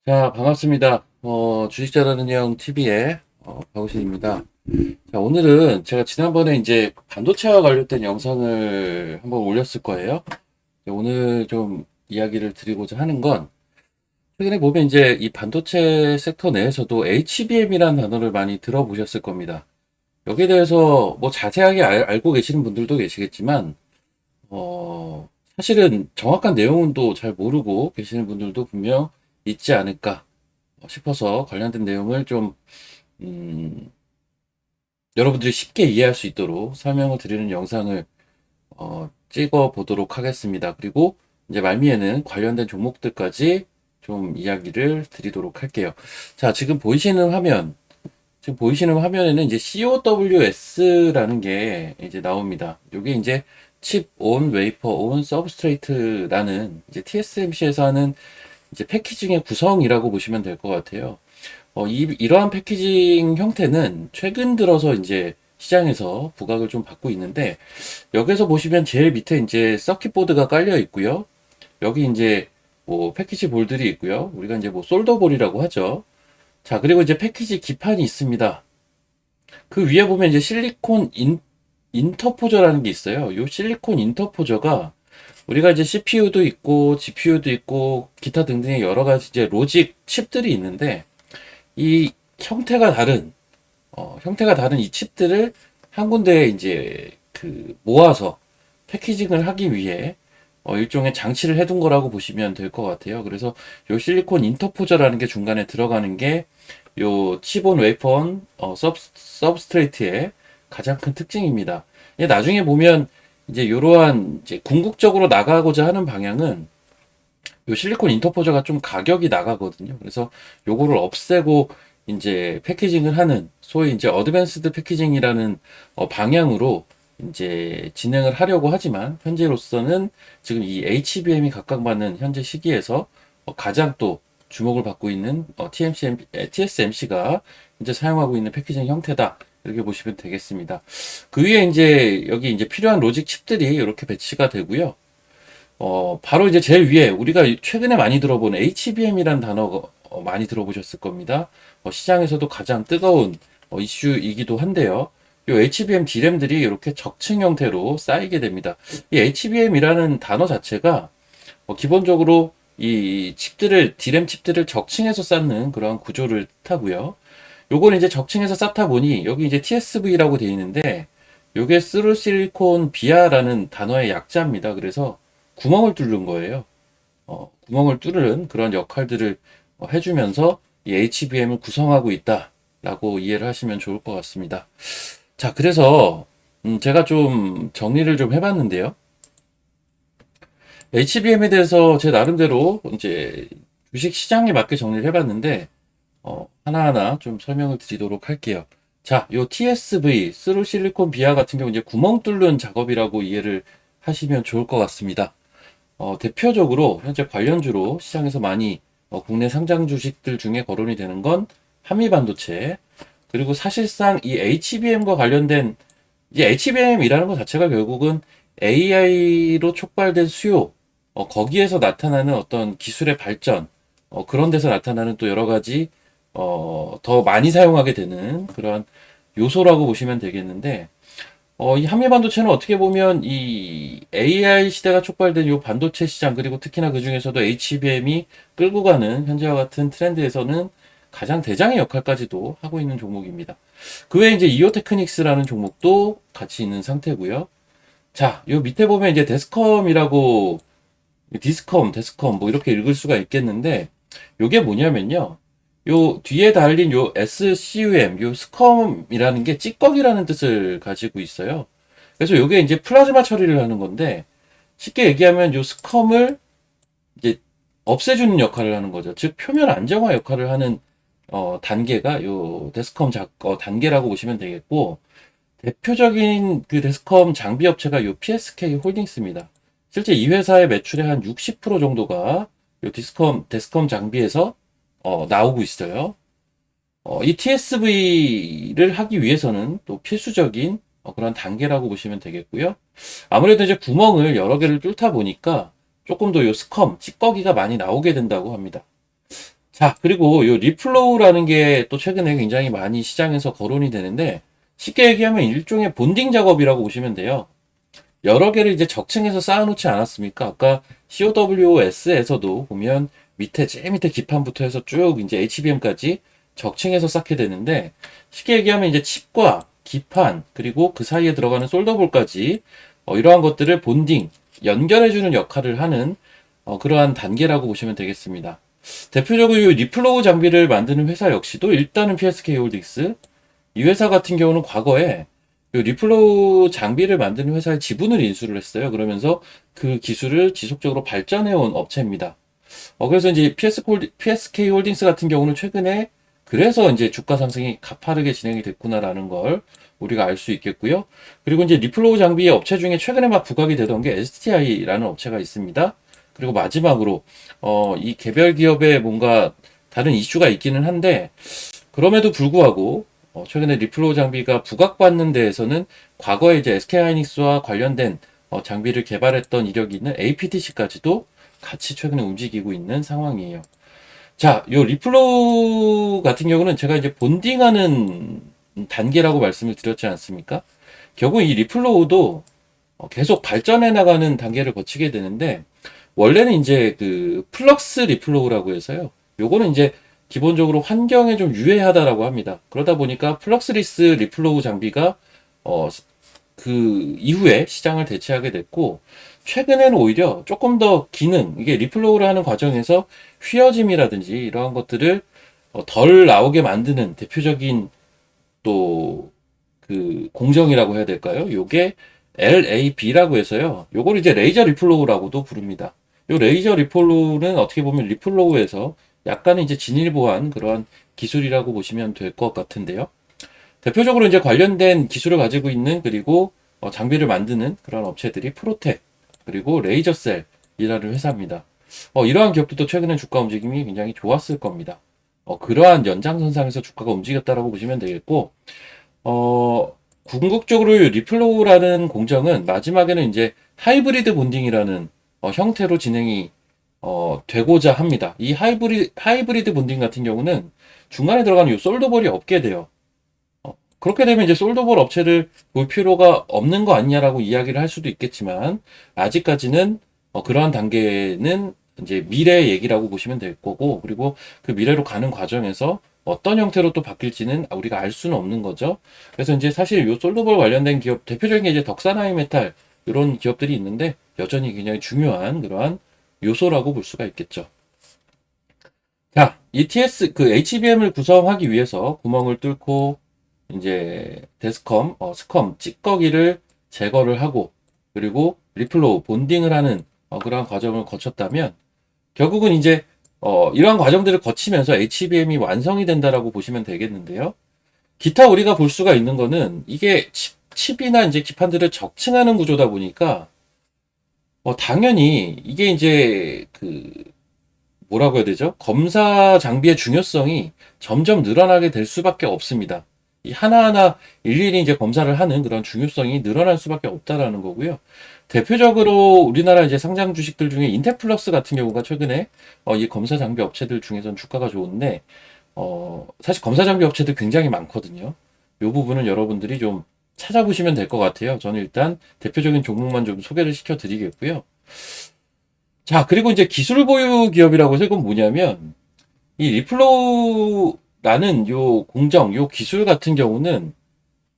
자, 반갑습니다. 주식 잘하는 형 TV의 박우신입니다. 자, 오늘은 제가 지난번에 이제 반도체와 관련된 영상을 한번 올렸을 거예요. 오늘 좀 이야기를 드리고자 하는 건 최근에 보면 이제 이 반도체 섹터 내에서도 HBM이라는 단어를 많이 들어보셨을 겁니다. 여기에 대해서 뭐 자세하게 알고 계시는 분들도 계시겠지만, 사실은 정확한 내용은 또 잘 모르고 계시는 분들도 분명 있지 않을까 싶어서 관련된 내용을 좀 음, 여러분들이 쉽게 이해할 수 있도록 설명을 드리는 영상을 찍어 보도록 하겠습니다. 그리고 이제 말미에는 관련된 종목들까지 좀 이야기를 드리도록 할게요. 자, 지금 보이시는 화면에는 이제 COWS라는 게 이제 나옵니다. 이게 이제 칩 온, 웨이퍼 온, 서브스트레이트라는 이제 TSMC에서 하는 이제 패키징의 구성이라고 보시면 될 것 같아요. 이러한 패키징 형태는 최근 들어서 이제 시장에서 부각을 좀 받고 있는데, 여기서 보시면 제일 밑에 이제 서킷보드가 깔려 있고요. 여기 이제 뭐 패키지 볼들이 있고요. 우리가 이제 뭐 솔더볼이라고 하죠. 자, 그리고 이제 패키지 기판이 있습니다. 그 위에 보면 이제 인터포저라는 게 있어요. 이 실리콘 인터포저가 우리가 이제 CPU도 있고 GPU도 있고 기타 등등의 여러 가지 이제 로직 칩들이 있는데, 이 형태가 다른 이 칩들을 한 군데에 이제 모아서 패키징을 하기 위해 일종의 장치를 해둔 거라고 보시면 될 것 같아요. 그래서 요 실리콘 인터포저라는 게 중간에 들어가는 게 요 칩온 웨이퍼온 서브스트레이트의 가장 큰 특징입니다. 나중에 보면 이제 이러한 이제 궁극적으로 나가고자 하는 방향은 요 실리콘 인터포저가 좀 가격이 나가거든요. 그래서 요거를 없애고 이제 패키징을 하는 소위 이제 어드밴스드 패키징이라는 방향으로 이제 진행을 하려고 하지만, 현재로서는 지금 이 HBM이 각광받는 현재 시기에서 가장 또 주목을 받고 있는 TSMC가 이제 사용하고 있는 패키징 형태다, 이렇게 보시면 되겠습니다. 그 위에 이제 여기 이제 필요한 로직 칩들이 이렇게 배치가 되고요. 바로 이제 제일 위에 우리가 최근에 많이 들어본 HBM이라는 단어 많이 들어보셨을 겁니다. 시장에서도 가장 뜨거운 이슈이기도 한데요. 이 HBM D램들이 이렇게 적층 형태로 쌓이게 됩니다. 이 HBM이라는 단어 자체가 기본적으로 이 D램 칩들을 적층해서 쌓는 그런 구조를 뜻하고요. 요거는 이제 적층해서 쌓다 보니 여기 이제 TSV라고 되어 있는데, 요게 스루 실리콘 비아라는 단어의 약자입니다. 그래서 구멍을 뚫는 거예요. 구멍을 뚫는 그런 역할들을 해주면서 이 HBM을 구성하고 있다라고 이해를 하시면 좋을 것 같습니다. 자, 그래서 제가 좀 정리를 좀 해봤는데요. HBM에 대해서 제 나름대로 이제 주식 시장에 맞게 정리를 해봤는데, 하나하나 좀 설명을 드리도록 할게요. 자, 요 TSV, 스루 실리콘 비아 같은 경우 이제 구멍 뚫는 작업이라고 이해를 하시면 좋을 것 같습니다. 대표적으로 현재 관련주로 시장에서 많이 국내 상장 주식들 중에 거론이 되는 건 한미반도체, 그리고 사실상 이 HBM과 관련된, 이 HBM이라는 것 자체가 결국은 AI로 촉발된 수요, 거기에서 나타나는 어떤 기술의 발전, 그런 데서 나타나는 또 여러 가지 더 많이 사용하게 되는 그러한 요소라고 보시면 되겠는데, 이 한미반도체는 어떻게 보면 이 AI 시대가 촉발된 이 반도체 시장, 그리고 특히나 그 중에서도 HBM이 끌고 가는 현재와 같은 트렌드에서는 가장 대장의 역할까지도 하고 있는 종목입니다. 그 외에 이제 이오테크닉스라는 종목도 같이 있는 상태고요. 자, 요 밑에 보면 이제 데스컴 뭐 이렇게 읽을 수가 있겠는데, 요게 뭐냐면요. 요 뒤에 달린 요 SCUM, 요 스컴이라는 게 찌꺼기라는 뜻을 가지고 있어요. 그래서 요게 이제 플라즈마 처리를 하는 건데, 쉽게 얘기하면 요 스컴을 이제 없애주는 역할을 하는 거죠. 즉 표면 안정화 역할을 하는 단계가 요 단계라고 보시면 되겠고, 대표적인 그 데스컴 장비 업체가 요 PSK 홀딩스입니다. 실제 이 회사의 매출의 한 60% 정도가 요 데스컴 장비에서 나오고 있어요. 이 TSV를 하기 위해서는 또 필수적인 그런 단계라고 보시면 되겠고요. 아무래도 이제 구멍을 여러 개를 뚫다 보니까 조금 더 요 찌꺼기가 많이 나오게 된다고 합니다. 자, 그리고 요 리플로우라는 게 또 최근에 굉장히 많이 시장에서 거론이 되는데, 쉽게 얘기하면 일종의 본딩 작업이라고 보시면 돼요. 여러 개를 이제 적층해서 쌓아놓지 않았습니까? 아까 COWS에서도 보면 밑에, 제일 밑에 기판부터 해서 쭉 이제 HBM까지 적층해서 쌓게 되는데, 쉽게 얘기하면 이제 칩과 기판, 그리고 그 사이에 들어가는 솔더볼까지, 이러한 것들을 본딩, 연결해주는 역할을 하는, 그러한 단계라고 보시면 되겠습니다. 대표적으로 이 리플로우 장비를 만드는 회사 역시도 일단은 PSK 홀딩스, 이 회사 같은 경우는 과거에 이 리플로우 장비를 만드는 회사의 지분을 인수를 했어요. 그러면서 그 기술을 지속적으로 발전해온 업체입니다. 그래서 이제 PSK 홀딩스 같은 경우는 최근에 그래서 이제 주가 상승이 가파르게 진행이 됐구나라는 걸 우리가 알 수 있겠고요. 그리고 이제 리플로우 장비의 업체 중에 최근에 막 부각이 되던 게 STI라는 업체가 있습니다. 그리고 마지막으로 이 개별 기업에 뭔가 다른 이슈가 있기는 한데 그럼에도 불구하고 최근에 리플로우 장비가 부각받는 데에서는 과거에 이제 SK하이닉스와 관련된 장비를 개발했던 이력이 있는 APTC까지도 같이 최근에 움직이고 있는 상황이에요. 자, 요 리플로우 같은 경우는 제가 이제 본딩하는 단계라고 말씀을 드렸지 않습니까? 결국 이 리플로우도 계속 발전해 나가는 단계를 거치게 되는데 원래는 이제 그 플럭스 리플로우라고 해서요. 요거는 이제 기본적으로 환경에 좀 유해하다라고 합니다. 그러다 보니까 플럭스리스 리플로우 장비가 그 이후에 시장을 대체하게 됐고 최근에는 오히려 조금 더 기능, 이게 리플로우를 하는 과정에서 휘어짐이라든지 이러한 것들을 덜 나오게 만드는 대표적인 또 그 공정이라고 해야 될까요? 요게 LAB라고 해서요. 요걸 이제 레이저 리플로우라고도 부릅니다. 요 레이저 리플로우는 어떻게 보면 리플로우에서 약간은 이제 진일보한 그러한 기술이라고 보시면 될 것 같은데요. 대표적으로 이제 관련된 기술을 가지고 있는 그리고 장비를 만드는 그런 업체들이 프로텍 그리고 레이저셀이라는 회사입니다. 이러한 기업들도 최근에 주가 움직임이 굉장히 좋았을 겁니다. 그러한 연장선상에서 주가가 움직였다라고 보시면 되겠고, 궁극적으로 이 리플로우라는 공정은 마지막에는 이제 하이브리드 본딩이라는 형태로 진행이 되고자 합니다. 이 하이브리드 본딩 같은 경우는 중간에 들어가는 이 솔더볼이 없게 돼요. 그렇게 되면 이제 솔더볼 업체를 볼 필요가 없는 거 아니냐라고 이야기를 할 수도 있겠지만 아직까지는 그러한 단계는 이제 미래의 얘기라고 보시면 될 거고 그리고 그 미래로 가는 과정에서 어떤 형태로 또 바뀔지는 우리가 알 수는 없는 거죠. 그래서 이제 사실 요 솔더볼 관련된 기업 대표적인 게 이제 덕산하이메탈 이런 기업들이 있는데 여전히 굉장히 중요한 그러한 요소라고 볼 수가 있겠죠. 자, ETS 그 HBM을 구성하기 위해서 구멍을 뚫고 이제 데스컴, 스컴, 찌꺼기를 제거를 하고 그리고 리플로우, 본딩을 하는 그러한 과정을 거쳤다면 결국은 이제 이러한 과정들을 거치면서 HBM이 완성이 된다라고 보시면 되겠는데요. 기타 우리가 볼 수가 있는 거는 이게 칩이나 이제 기판들을 적층하는 구조다 보니까 당연히 이게 이제 그 뭐라고 해야 되죠? 검사 장비의 중요성이 점점 늘어나게 될 수밖에 없습니다. 이 하나하나 일일이 이제 검사를 하는 그런 중요성이 늘어날 수밖에 없다라는 거고요. 대표적으로 우리나라 이제 상장 주식들 중에 인텔플러스 같은 경우가 최근에 이 검사 장비 업체들 중에선 주가가 좋은데 사실 검사 장비 업체들 굉장히 많거든요. 이 부분은 여러분들이 좀 찾아보시면 될 것 같아요. 저는 일단 대표적인 종목만 좀 소개를 시켜 드리겠고요. 자, 그리고 이제 기술 보유 기업이라고 해서 이건 뭐냐면, 이 리플로우라는 요 공정, 요 기술 같은 경우는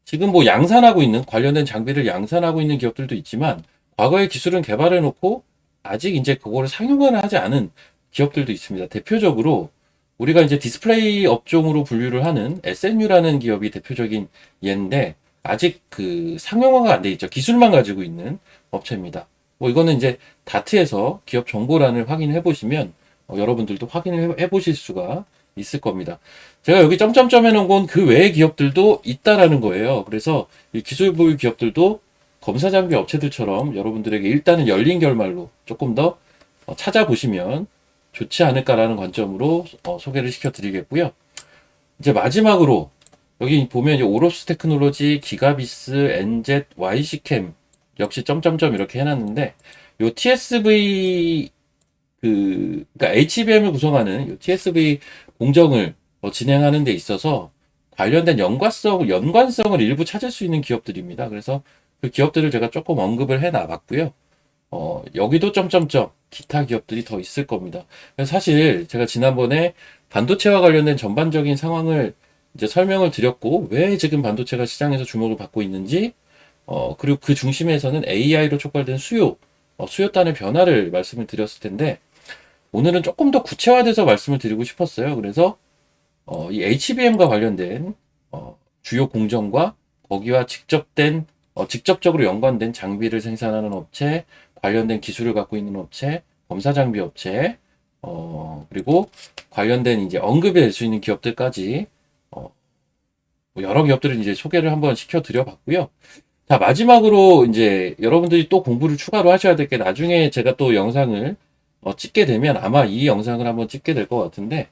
지금 뭐 양산하고 있는, 관련된 장비를 양산하고 있는 기업들도 있지만, 과거의 기술은 개발해 놓고, 아직 이제 그거를 상용화를 하지 않은 기업들도 있습니다. 대표적으로, 우리가 이제 디스플레이 업종으로 분류를 하는 SNU라는 기업이 대표적인 예인데, 아직 그 상용화가 안 돼 있죠. 기술만 가지고 있는 업체입니다. 뭐 이거는 이제 다트에서 기업 정보란을 확인해 보시면 여러분들도 확인을 해 보실 수가 있을 겁니다. 제가 여기 점점점 해놓은 건 그 외의 기업들도 있다라는 거예요. 그래서 이 기술 보유 기업들도 검사 장비 업체들처럼 여러분들에게 일단은 열린 결말로 조금 더 찾아보시면 좋지 않을까라는 관점으로 소개를 시켜 드리겠고요. 이제 마지막으로 여기 보면 이제 오로스 테크놀로지, 기가비스, 엔젯, YC캠 역시 점점점 이렇게 해놨는데 요 TSV 그러니까 HBM을 구성하는 이 TSV 공정을 진행하는 데 있어서 관련된 연관성을 일부 찾을 수 있는 기업들입니다. 그래서 그 기업들을 제가 조금 언급을 해 나갔고요. 여기도 점점점 기타 기업들이 더 있을 겁니다. 그래서 사실 제가 지난번에 반도체와 관련된 전반적인 상황을 이제 설명을 드렸고, 왜 지금 반도체가 시장에서 주목을 받고 있는지, 그리고 그 중심에서는 AI로 촉발된 수요단의 변화를 말씀을 드렸을 텐데, 오늘은 조금 더 구체화돼서 말씀을 드리고 싶었어요. 그래서 이 HBM과 관련된 주요 공정과 거기와 직접적으로 연관된 장비를 생산하는 업체, 관련된 기술을 갖고 있는 업체, 검사 장비 업체, 그리고 관련된 이제 언급이 될 수 있는 기업들까지 뭐 여러 기업들을 이제 소개를 한번 시켜드려 봤고요. 자, 마지막으로 이제 여러분들이 또 공부를 추가로 하셔야 될 게, 나중에 제가 또 영상을 찍게 되면 아마 이 영상을 한번 찍게 될 것 같은데,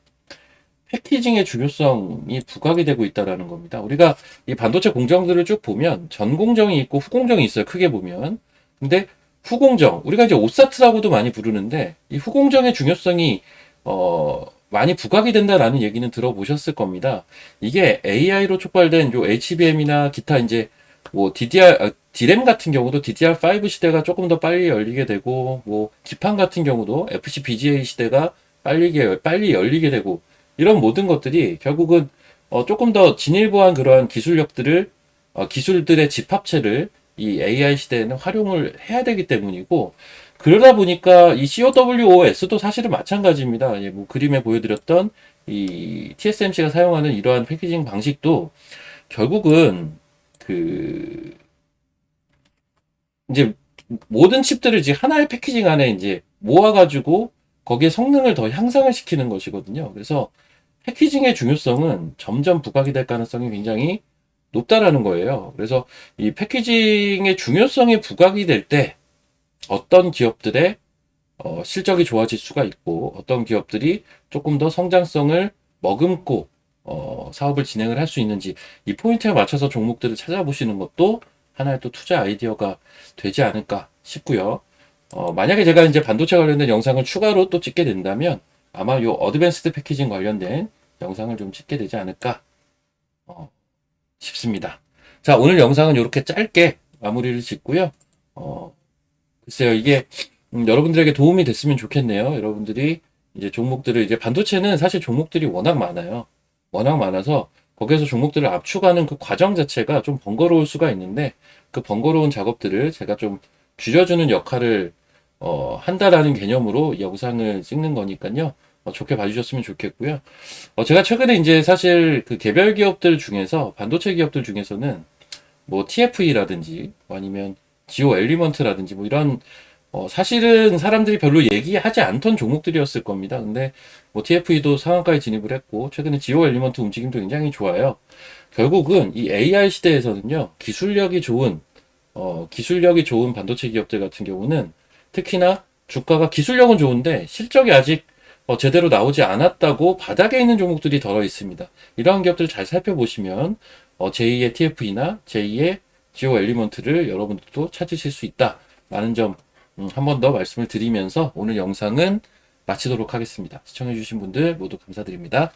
패키징의 중요성이 부각이 되고 있다라는 겁니다. 우리가 이 반도체 공정들을 쭉 보면 전 공정이 있고 후 공정이 있어요. 크게 보면. 근데 후 공정, 우리가 이제 오사트라고도 많이 부르는데, 이 후 공정의 중요성이 많이 부각이 된다라는 얘기는 들어보셨을 겁니다. 이게 AI로 촉발된 요 HBM이나 기타 이제 뭐 DRAM 같은 경우도 DDR5 시대가 조금 더 빨리 열리게 되고, 뭐 기판 같은 경우도 FPGA 시대가 빨리 열리게 되고, 이런 모든 것들이 결국은 조금 더 진일보한 그러한 기술들의 집합체를 이 AI 시대에는 활용을 해야 되기 때문이고, 그러다 보니까 이 COWOS도 사실은 마찬가지입니다. 예, 뭐 그림에 보여드렸던 이 TSMC가 사용하는 이러한 패키징 방식도 결국은 그 이제 모든 칩들을 이제 하나의 패키징 안에 이제 모아가지고 거기에 성능을 더 향상을 시키는 것이거든요. 그래서 패키징의 중요성은 점점 부각이 될 가능성이 굉장히 높다라는 거예요. 그래서 이 패키징의 중요성이 부각이 될 때 어떤 기업들의 실적이 좋아질 수가 있고, 어떤 기업들이 조금 더 성장성을 머금고 사업을 진행을 할 수 있는지, 이 포인트에 맞춰서 종목들을 찾아보시는 것도 하나의 또 투자 아이디어가 되지 않을까 싶고요. 만약에 제가 이제 반도체 관련된 영상을 추가로 또 찍게 된다면 아마 요 어드밴스드 패키징 관련된 영상을 좀 찍게 되지 않을까 싶습니다. 자, 오늘 영상은 이렇게 짧게 마무리를 짓고요. 글쎄요, 이게 여러분들에게 도움이 됐으면 좋겠네요. 여러분들이 이제 종목들을, 이제 반도체는 사실 종목들이 워낙 많아요. 워낙 많아서 거기에서 종목들을 압축하는 그 과정 자체가 좀 번거로울 수가 있는데, 그 번거로운 작업들을 제가 좀 줄여주는 역할을 한다라는 개념으로 이 영상을 찍는 거니까요. 좋게 봐주셨으면 좋겠고요. 제가 최근에 이제 사실 그 개별 기업들 중에서, 반도체 기업들 중에서는 뭐 TFE라든지 아니면 지오 엘리먼트라든지 뭐 이런 사실은 사람들이 별로 얘기하지 않던 종목들이었을 겁니다. 근데 뭐 TFE도 상한가에 진입을 했고, 최근에 지오 엘리먼트 움직임도 굉장히 좋아요. 결국은 이 AI 시대에서는요, 기술력이 좋은 반도체 기업들 같은 경우는 특히나 주가가, 기술력은 좋은데 실적이 아직 제대로 나오지 않았다고 바닥에 있는 종목들이 덜어 있습니다. 이러한 기업들을 잘 살펴보시면 제2의 TFE나 제2의 지오 엘리먼트를 여러분들도 찾으실 수 있다라는 점 한 번 더 말씀을 드리면서 오늘 영상은 마치도록 하겠습니다. 시청해주신 분들 모두 감사드립니다.